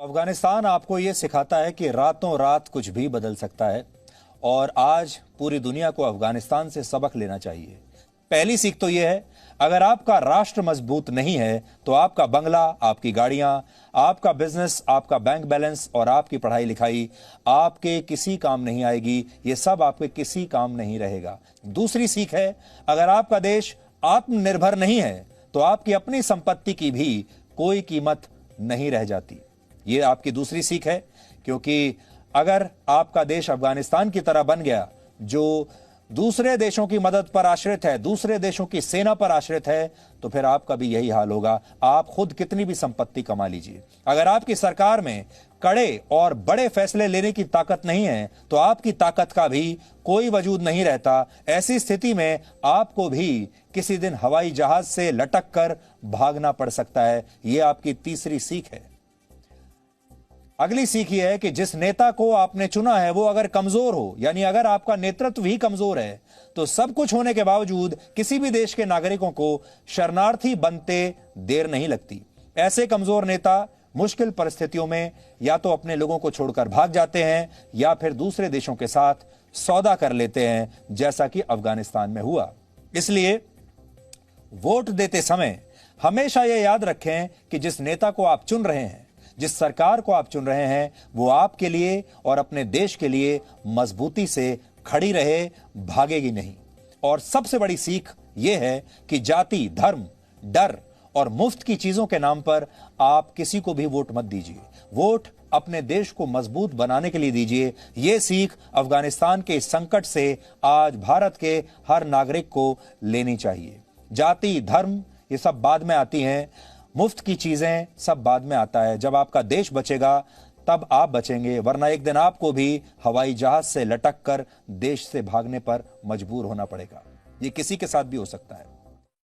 अफगानिस्तान आपको ये सिखाता है कि रातों रात कुछ भी बदल सकता है और आज पूरी दुनिया को अफगानिस्तान से सबक लेना चाहिए। पहली सीख तो यह है, अगर आपका राष्ट्र मजबूत नहीं है तो आपका बंगला, आपकी गाड़ियां, आपका बिजनेस, आपका बैंक बैलेंस और आपकी पढ़ाई लिखाई आपके किसी काम नहीं आएगी। ये सब आपके किसी काम नहीं रहेगा। दूसरी सीख है, अगर आपका देश आत्मनिर्भर नहीं है तो आपकी अपनी संपत्ति की भी कोई कीमत नहीं रह जाती। ये आपकी दूसरी सीख है, क्योंकि अगर आपका देश अफगानिस्तान की तरह बन गया जो दूसरे देशों की मदद पर आश्रित है, दूसरे देशों की सेना पर आश्रित है, तो फिर आपका भी यही हाल होगा। आप खुद कितनी भी संपत्ति कमा लीजिए, अगर आपकी सरकार में कड़े और बड़े फैसले लेने की ताकत नहीं है तो आपकी ताकत का भी कोई वजूद नहीं रहता। ऐसी स्थिति में आपको भी किसी दिन हवाई जहाज से लटक कर भागना पड़ सकता है। यह आपकी तीसरी सीख है। अगली सीख यह है कि जिस नेता को आपने चुना है वो अगर कमजोर हो, यानी अगर आपका नेतृत्व ही कमजोर है, तो सब कुछ होने के बावजूद किसी भी देश के नागरिकों को शरणार्थी बनते देर नहीं लगती। ऐसे कमजोर नेता मुश्किल परिस्थितियों में या तो अपने लोगों को छोड़कर भाग जाते हैं या फिर दूसरे देशों के साथ सौदा कर लेते हैं, जैसा कि अफगानिस्तान में हुआ। इसलिए वोट देते समय हमेशा यह याद रखें कि जिस नेता को आप चुन रहे हैं, जिस सरकार को आप चुन रहे हैं, वो आपके लिए और अपने देश के लिए मजबूती से खड़ी रहे, भागेगी नहीं। और सबसे बड़ी सीख यह है कि जाति, धर्म, डर और मुफ्त की चीजों के नाम पर आप किसी को भी वोट मत दीजिए। वोट अपने देश को मजबूत बनाने के लिए दीजिए। यह सीख अफगानिस्तान के इस संकट से आज भारत के हर नागरिक को लेनी चाहिए। जाति, धर्म ये सब बाद में आती हैं, मुफ्त की चीजें सब बाद में आता है। जब आपका देश बचेगा तब आप बचेंगे, वरना एक दिन आपको भी हवाई जहाज से लटक कर देश से भागने पर मजबूर होना पड़ेगा। ये किसी के साथ भी हो सकता है।